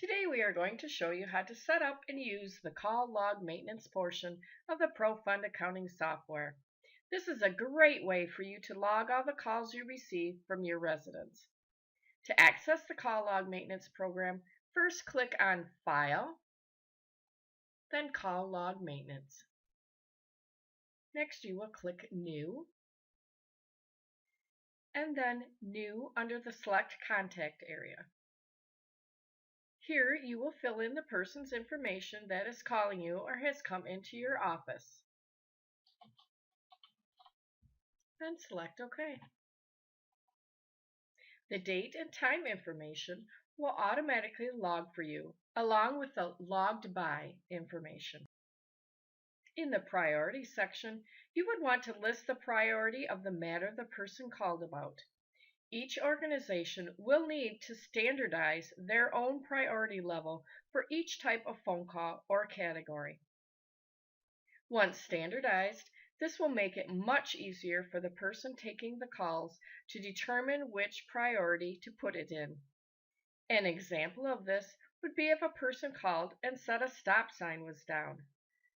Today we are going to show you how to set up and use the call log maintenance portion of the ProFund accounting software. This is a great way for you to log all the calls you receive from your residents. To access the call log maintenance program, first click on File, then Call Log Maintenance. Next you will click New, and then New under the Select Contact area. Here you will fill in the person's information that is calling you or has come into your office. Then select OK. The date and time information will automatically log for you, along with the logged by information. In the priority section, you would want to list the priority of the matter the person called about. Each organization will need to standardize their own priority level for each type of phone call or category. Once standardized, this will make it much easier for the person taking the calls to determine which priority to put it in. An example of this would be if a person called and said a stop sign was down.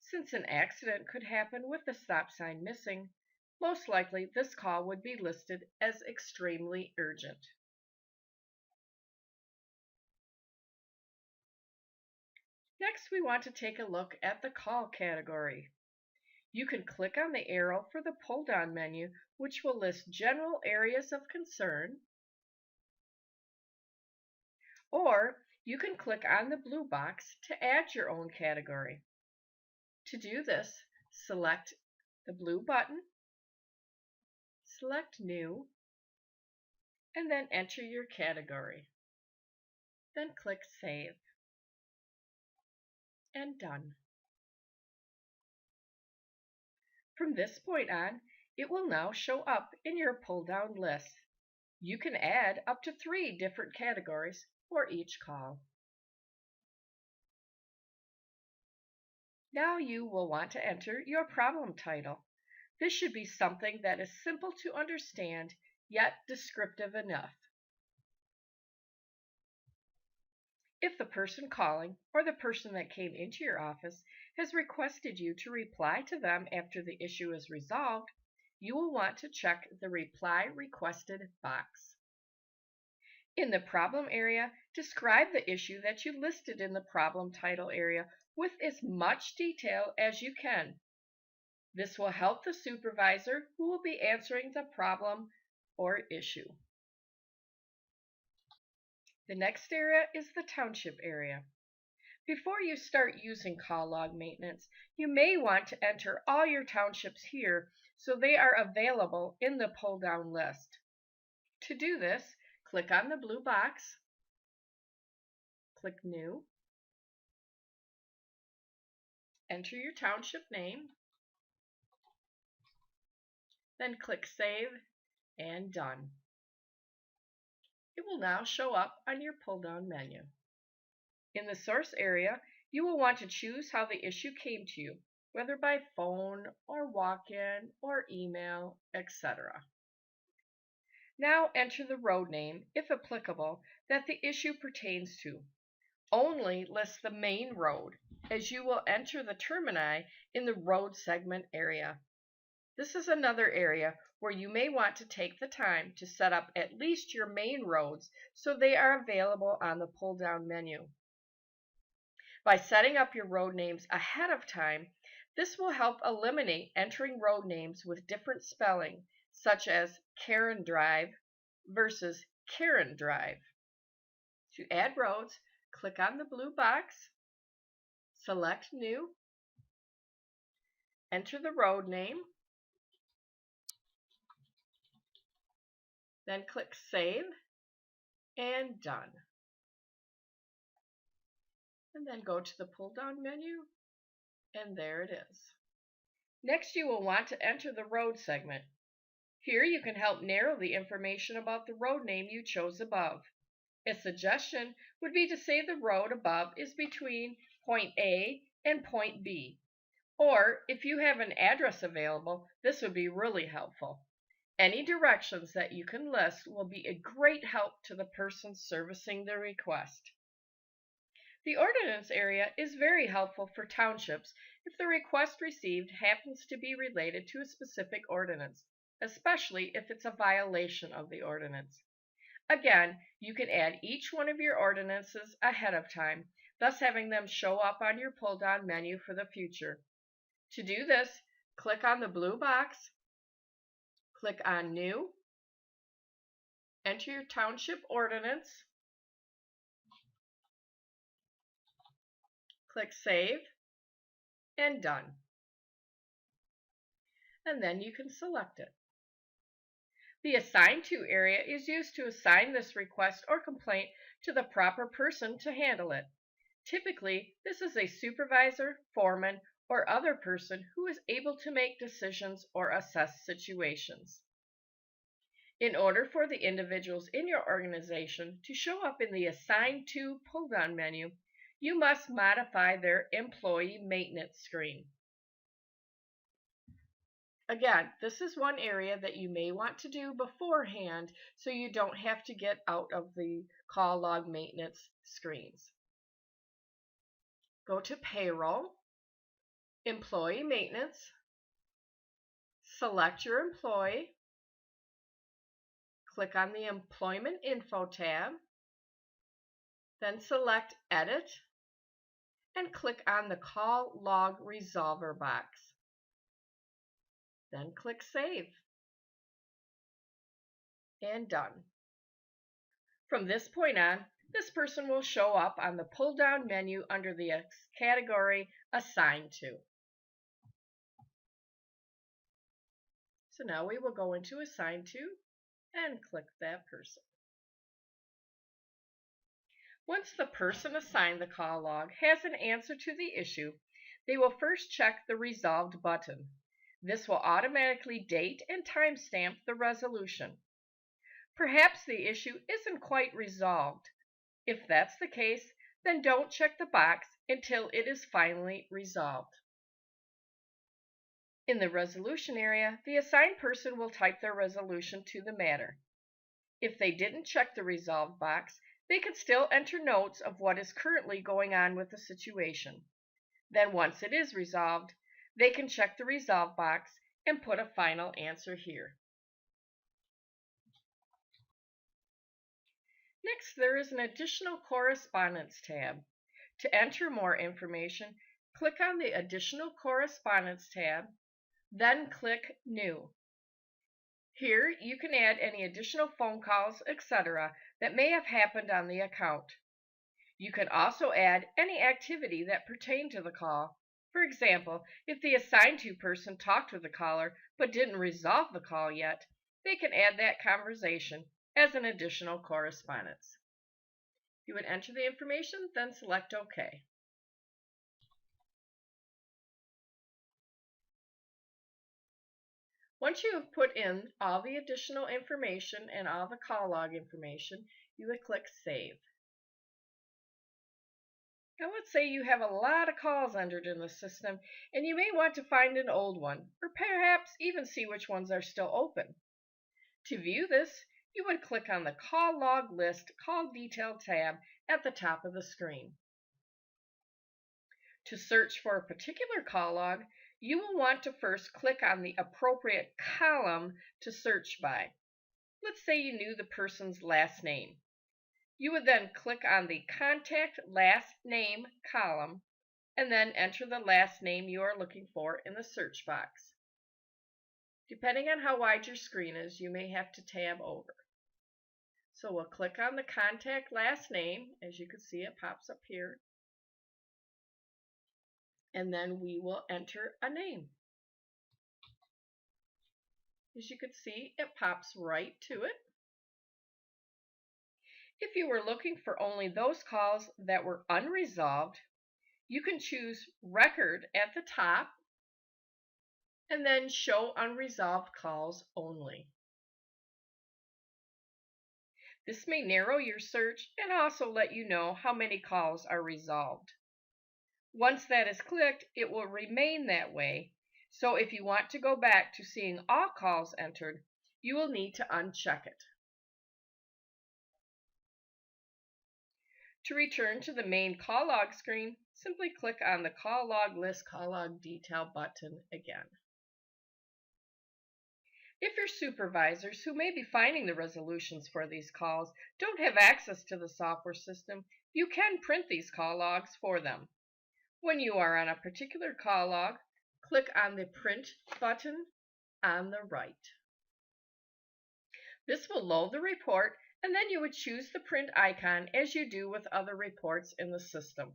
Since an accident could happen with the stop sign missing, most likely this call would be listed as extremely urgent. Next, we want to take a look at the call category. You can click on the arrow for the pull-down menu, which will list general areas of concern, or you can click on the blue box to add your own category. To do this, select the blue button, select New, and then enter your category. Then click Save, and Done. From this point on, it will now show up in your pull-down list. You can add up to 3 different categories for each call. Now you will want to enter your problem title. This should be something that is simple to understand, yet descriptive enough. If the person calling or the person that came into your office has requested you to reply to them after the issue is resolved, you will want to check the Reply Requested box. In the problem area, describe the issue that you listed in the problem title area with as much detail as you can. This will help the supervisor who will be answering the problem or issue. The next area is the township area. Before you start using call log maintenance, you may want to enter all your townships here so they are available in the pull-down list. To do this, click on the blue box, click New, enter your township name, then click Save and Done. It will now show up on your pull-down menu. In the source area, you will want to choose how the issue came to you, whether by phone or walk-in or email, etc. Now enter the road name, if applicable, that the issue pertains to. Only list the main road, as you will enter the termini in the road segment area. This is another area where you may want to take the time to set up at least your main roads so they are available on the pull-down menu. By setting up your road names ahead of time, this will help eliminate entering road names with different spelling, such as Karen Drive versus Karen Drive. To add roads, click on the blue box, select New, enter the road name, then click Save and Done. And then go to the pull-down menu, and there it is. Next, you will want to enter the road segment. Here you can help narrow the information about the road name you chose above. A suggestion would be to say the road above is between point A and point B. Or if you have an address available, this would be really helpful. Any directions that you can list will be a great help to the person servicing the request. The ordinance area is very helpful for townships if the request received happens to be related to a specific ordinance, especially if it's a violation of the ordinance. Again, you can add each one of your ordinances ahead of time, thus having them show up on your pull-down menu for the future. To do this, click on the blue box, click on New, enter your township ordinance, click Save, and Done. And then you can select it. The Assign To area is used to assign this request or complaint to the proper person to handle it. Typically, this is a supervisor, foreman, or other person who is able to make decisions or assess situations. In order for the individuals in your organization to show up in the Assign To pull-down menu, you must modify their employee maintenance screen. Again, this is one area that you may want to do beforehand so you don't have to get out of the call log maintenance screens. Go to Payroll, Employee Maintenance, select your employee, click on the Employment Info tab, then select Edit, and click on the Call Log Resolver box. Then click Save. And Done. From this point on, this person will show up on the pull-down menu under the category Assign To. So now we will go into Assign To and click that person. Once the person assigned the call log has an answer to the issue, they will first check the Resolved button. This will automatically date and timestamp the resolution. Perhaps the issue isn't quite resolved. If that's the case, then don't check the box until it is finally resolved. In the resolution area, the assigned person will type their resolution to the matter. If they didn't check the Resolved box, they can still enter notes of what is currently going on with the situation. Then once it is resolved, they can check the Resolve box and put a final answer here. Next, there is an additional Correspondence tab. To enter more information, click on the Additional Correspondence tab, then click New. Here, you can add any additional phone calls, etc. that may have happened on the account. You can also add any activity that pertained to the call. For example, if the Assigned To person talked with the caller but didn't resolve the call yet, they can add that conversation as an additional correspondence. You would enter the information, then select OK. Once you have put in all the additional information and all the call log information, you would click Save. Now let's say you have a lot of calls entered in the system and you may want to find an old one, or perhaps even see which ones are still open. To view this, you would click on the Call Log List Call Detail tab at the top of the screen. To search for a particular call log, you will want to first click on the appropriate column to search by. Let's say you knew the person's last name. You would then click on the Contact Last Name column and then enter the last name you are looking for in the search box. Depending on how wide your screen is, you may have to tab over. So we'll click on the Contact Last Name. As you can see, it pops up here. And then we will enter a name. As you can see, it pops right to it. If you were looking for only those calls that were unresolved, you can choose Record at the top and then Show Unresolved Calls Only. This may narrow your search and also let you know how many calls are resolved. Once that is clicked, it will remain that way, so if you want to go back to seeing all calls entered, you will need to uncheck it. To return to the main call log screen, simply click on the Call Log List Call Log Detail button again. If your supervisors, who may be finding the resolutions for these calls, don't have access to the software system, you can print these call logs for them. When you are on a particular call log, click on the Print button on the right. This will load the report, and then you would choose the print icon as you do with other reports in the system.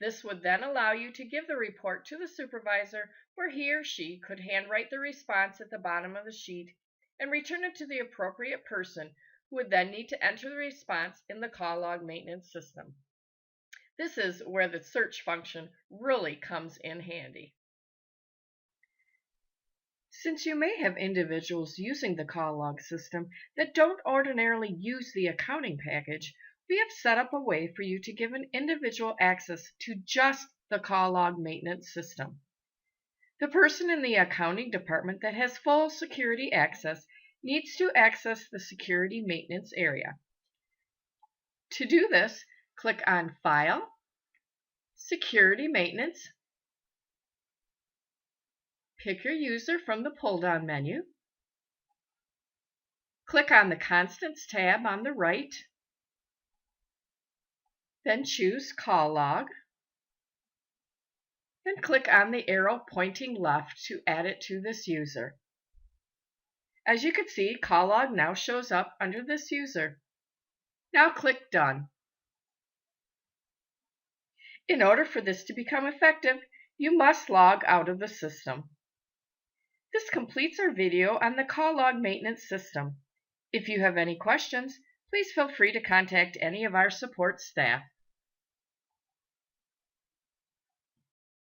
This would then allow you to give the report to the supervisor, where he or she could handwrite the response at the bottom of the sheet and return it to the appropriate person, who would then need to enter the response in the call log maintenance system. This is where the search function really comes in handy. Since you may have individuals using the call log system that don't ordinarily use the accounting package, we have set up a way for you to give an individual access to just the call log maintenance system. The person in the accounting department that has full security access needs to access the security maintenance area. To do this, click on File, Security Maintenance, pick your user from the pull-down menu, click on the Constants tab on the right, then choose Call Log, and click on the arrow pointing left to add it to this user. As you can see, Call Log now shows up under this user. Now click Done. In order for this to become effective, you must log out of the system. This completes our video on the call log maintenance system. If you have any questions, please feel free to contact any of our support staff.